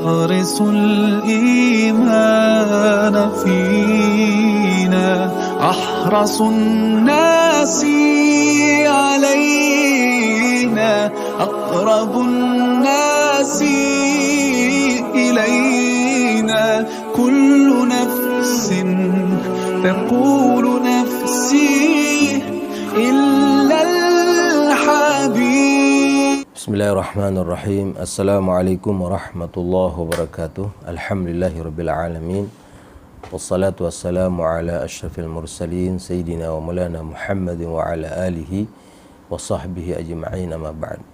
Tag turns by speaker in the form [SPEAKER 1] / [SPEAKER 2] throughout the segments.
[SPEAKER 1] يغرس الإيمان فينا أحرص الناس علينا أقرب الناس إلينا كل نفس تقول نفسي إلا الحبيب.
[SPEAKER 2] Bismillahirrahmanirrahim. Assalamualaikum warahmatullahi wabarakatuh. Alhamdulillahirabbil alamin. Wassalatu wassalamu ala asyrafil mursalin sayyidina wa maulana Muhammadin wa ala alihi wa sahbihi ajma'in, amma ba'd.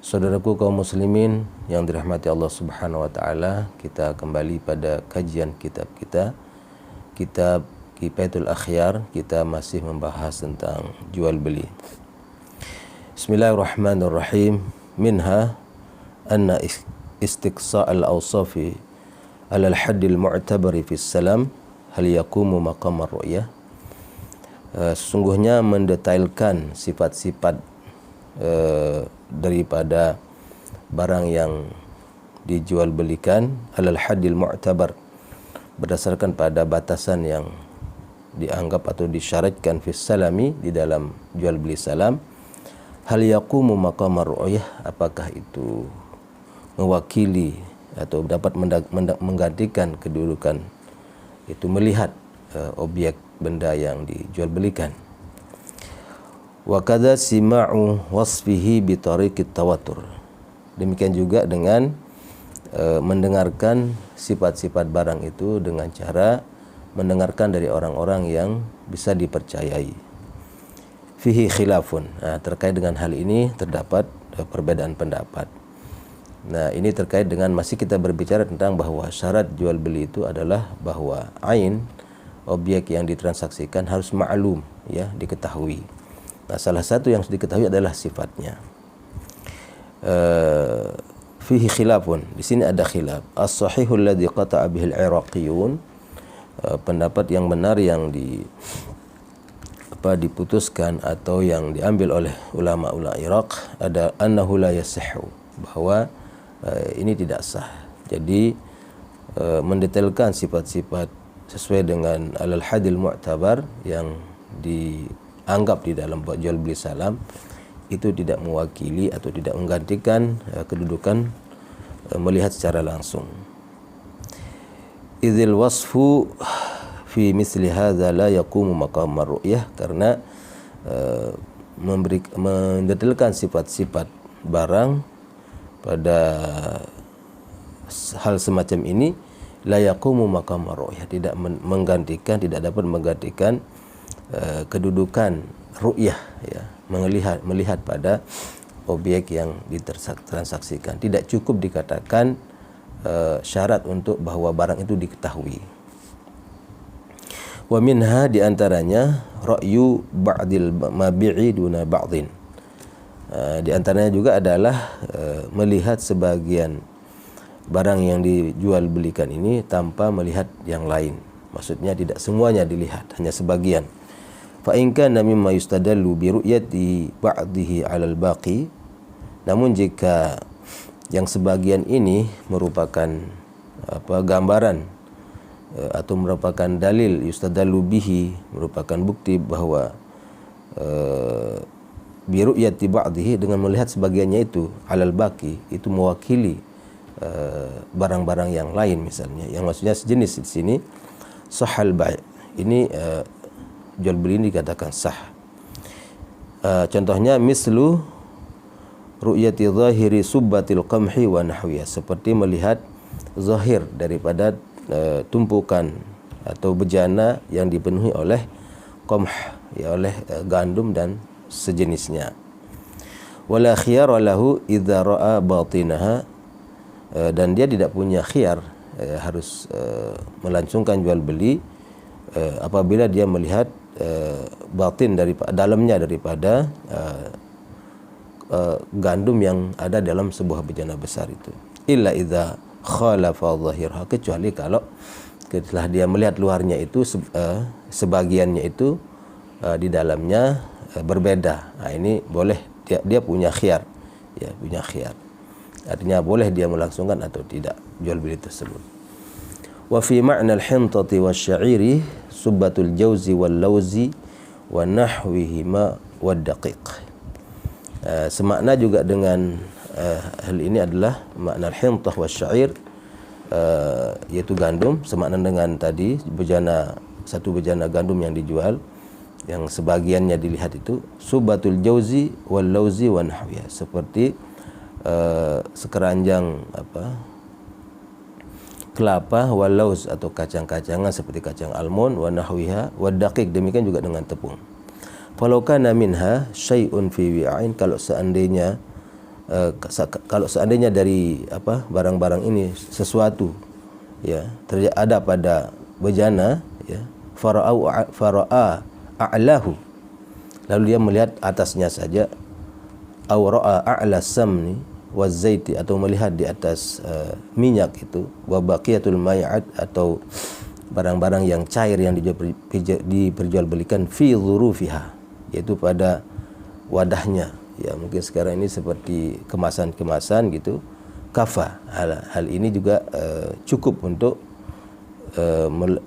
[SPEAKER 2] Saudaraku kaum muslimin yang dirahmati Allah Subhanahu wa taala, kita kembali pada kajian kitab kita, kitab Kifayatul Akhyar. Kita masih membahas tentang jual beli. Bismillahirrahmanirrahim. Minha anna istiqsa' al-awsafi ala al-hadd al-mu'tabari fi salam hal yaqumu maqam ar-ru'yah. Sesungguhnya mendetailkan sifat-sifat daripada barang yang dijual belikan ala al-hadd al-mu'tabar, berdasarkan pada batasan yang dianggap atau disyaratkan fi salami, di dalam jual beli salam. Hal yaqumu maqam ar-ru'yah, apakah itu mewakili atau dapat menggantikan kedudukan itu melihat objek benda yang dijual belikan. Wa kadza sima'u wasfihi bi tariqit tawatur. Demikian juga dengan mendengarkan sifat-sifat barang itu dengan cara mendengarkan dari orang-orang yang bisa dipercayai. Fihi khilafun. Nah, terkait dengan hal ini terdapat perbedaan pendapat. Nah, ini terkait dengan masih kita berbicara tentang bahwa syarat jual beli itu adalah bahwa ain, objek yang ditransaksikan, harus ma'lum, ya, diketahui. Nah, salah satu yang harus diketahui adalah sifatnya. Fihi khilafun. Di sini ada khilaf. As-sahihul ladzi qata'a bihi al-Iraqiyun. Pendapat yang benar yang diputuskan atau yang diambil oleh ulama-ulama Irak ada annahu la yasihhu, bahwa ini tidak sah. Jadi mendetailkan sifat-sifat sesuai dengan alal hadil mu'tabar yang dianggap di dalam jual beli salam itu tidak mewakili atau tidak menggantikan kedudukan melihat secara langsung. Idzil wasfu fi misli hadza la yaqumu maqam ar-ru'yah, karena mendetailkan sifat-sifat barang pada hal semacam ini la yaqumu maqam ar-ru'yah, tidak menggantikan, tidak dapat menggantikan kedudukan ru'yah, ya, melihat pada objek yang ditransaksikan. Tidak cukup dikatakan syarat untuk bahwa barang itu diketahui. Wa minha, diantaranya ra'yu ba'dil mabi'i duna ba'din. Diantaranya juga adalah melihat sebagian barang yang dijual belikan ini tanpa melihat yang lain. Maksudnya tidak semuanya dilihat, hanya sebagian. Fa in kana mimma yustadallu bi ru'yati ba'dihi 'alal baqi. Namun jika yang sebagian ini merupakan gambaran atau merupakan dalil yustadallu bihi, merupakan bukti bahwa bi ru'yati ba'dihi, dengan melihat sebagiannya itu 'alal baqi, itu mewakili barang-barang yang lain misalnya, yang maksudnya sejenis di sini, sahal bai', ini jual beli ini dikatakan sah. Contohnya mislu ru'yati zahiri subbatil qamhi wa nahwiyah, seperti melihat zahir daripada tumpukan atau bejana yang dipenuhi oleh qamh, ya, oleh gandum dan sejenisnya. Wala khiyara lahu idza ra'a batinaha, dan dia tidak punya khiyar, harus melangsungkan jual beli apabila dia melihat batin daripada dalamnya daripada gandum yang ada dalam sebuah bejana besar itu. Illa idza khalafa zahirha, kecuali kalau setelah dia melihat luarnya itu sebagiannya itu di dalamnya berbeda. Nah, ini boleh dia punya khiyar, ya, punya khiyar. Artinya boleh dia melangsungkan atau tidak jual beli tersebut. Wa fi ma'na al-hintati wasy-sya'iri subbatul jauzi wal lauzi wa nahwihima wad daqiq. Semakna juga dengan hal ini adalah makna al-hintah wasy-sya'ir, yaitu gandum, semakna dengan tadi satu bejana gandum yang dijual, yang sebagiannya dilihat itu subatul jauzi wal lauzi wa nahwiha, seperti sekeranjang kelapa, wal lauz atau kacang-kacangan seperti kacang almond, wa nahwiha wa daqiq, demikian juga dengan tepung. Falau kana minha syai'un fi wi'ain, kalau seandainya dari barang-barang ini sesuatu ya ada pada bejana ya, fara'a a'lahu, lalu dia melihat atasnya saja, aw ra'a a'la samni wazaiti, atau melihat di atas minyak itu, wa baqiyatul mai'at, atau barang-barang yang cair yang diperjualbelikan fi dhurufiha, yaitu pada wadahnya. Ya, mungkin sekarang ini seperti kemasan-kemasan gitu. Kafa, hal ini juga cukup untuk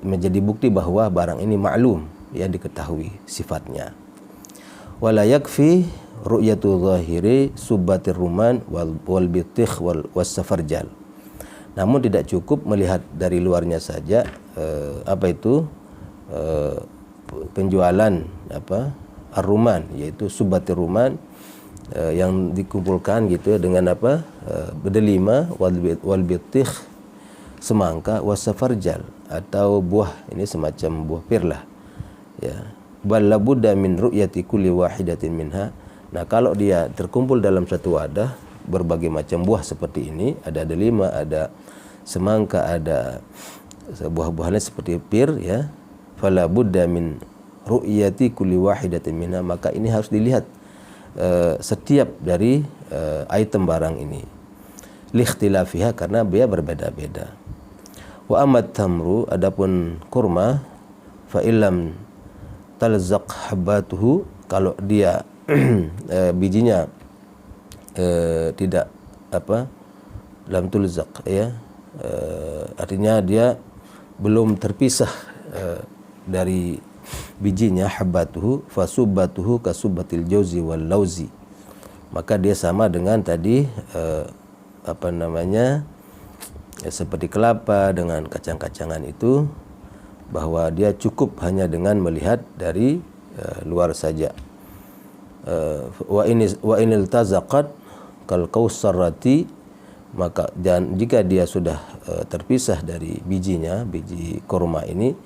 [SPEAKER 2] menjadi bukti bahwa barang ini maklum, ya, diketahui sifatnya. Wala yakfi ru'yatu zahiri subbatir ruman wal bitikh wal safarjal. Namun tidak cukup melihat dari luarnya saja penjualan ar-ruman, yaitu subbatir ruman, yang dikumpulkan gitu dengan berdelima, wal bitikh semangka, wasafarjal atau buah, ini semacam buah pir lah ya. Bal labudda min ru'yati kulli wahidatin minha. Nah, kalau dia terkumpul dalam satu wadah berbagai macam buah seperti ini, ada delima, ada semangka, ada buah-buahannya seperti pir ya, fala budda min ru'yati kulli wahidatin minha, maka ini harus dilihat setiap dari item barang ini, likhtilafiha, karena dia berbeda-beda. Wa amad tamru, adapun kurma, fa illam talzaq habbatuhu, kalau dia bijinya tidak lam tulzaq ya, artinya dia belum terpisah dari bijinya, habbatuhu fasubbatuhu kasubbatil jauzi wal lauzi, maka dia sama dengan tadi seperti kelapa dengan kacang-kacangan itu, bahwa dia cukup hanya dengan melihat dari luar saja. Wa inil tazaqat kal kausarati, maka dan jika dia sudah terpisah dari bijinya, biji kurma ini,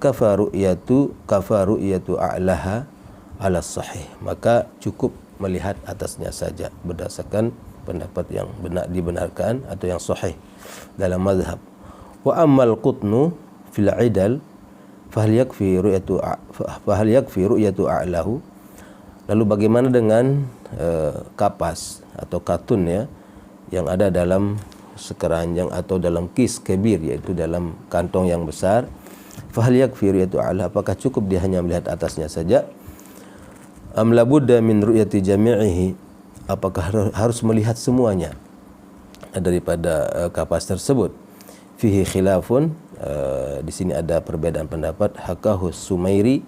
[SPEAKER 2] kafa ru'yatu a'laha ala sahih, maka cukup melihat atasnya saja berdasarkan pendapat yang dibenarkan atau yang sahih dalam mazhab. Wa ammal qutnu fil 'idal fahal yakfi ru'yatu a'lahu, lalu bagaimana dengan kapas atau katun ya, yang ada dalam sekeranjang atau dalam kis kabir, yaitu dalam kantong yang besar. Fahal yakfi ru'yatu a'la, apakah cukup dia hanya melihat atasnya saja? Am labudda min ru'yati jami'ihi, apakah harus melihat semuanya daripada kapas tersebut? Fihi khilafun, di sini ada perbedaan pendapat. Hakahu Sumairi,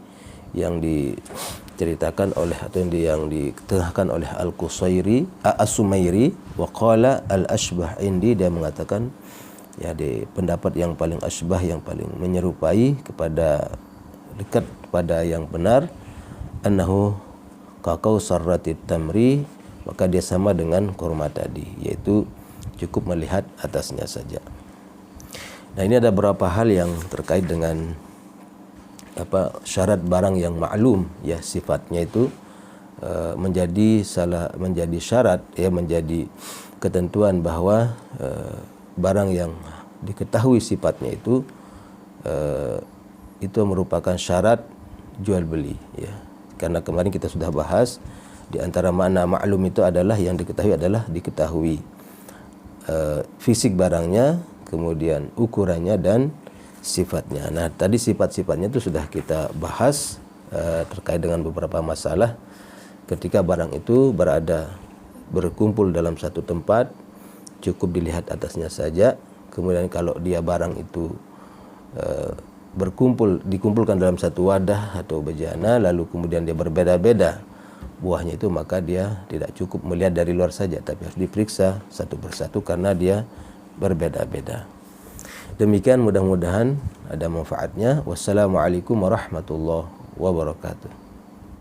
[SPEAKER 2] yang diceritakan oleh atau yang ditengahkan oleh Al-Qusairi As-Sumairi, wa qala al-ashbah indi, dia mengatakan ya, di pendapat yang paling asbah, yang paling menyerupai dekat pada yang benar, annahu kakau sarratit tamri, maka dia sama dengan kurma tadi, yaitu cukup melihat atasnya saja. Nah, ini ada beberapa hal yang terkait dengan syarat barang yang maklum ya, sifatnya itu menjadi syarat ya, menjadi ketentuan bahwa barang yang diketahui sifatnya itu merupakan syarat jual beli ya. Karena kemarin kita sudah bahas, di antara makna maklum itu adalah yang diketahui fisik barangnya, kemudian ukurannya dan sifatnya. Nah, tadi sifat-sifatnya itu sudah kita bahas terkait dengan beberapa masalah ketika barang itu berkumpul dalam satu tempat, cukup dilihat atasnya saja. Kemudian kalau dia barang itu dikumpulkan dalam satu wadah atau bejana, lalu kemudian dia berbeda-beda buahnya itu, maka dia tidak cukup melihat dari luar saja, tapi harus diperiksa satu persatu karena dia berbeda-beda. Demikian, mudah-mudahan ada manfaatnya. Wassalamualaikum warahmatullahi wabarakatuh.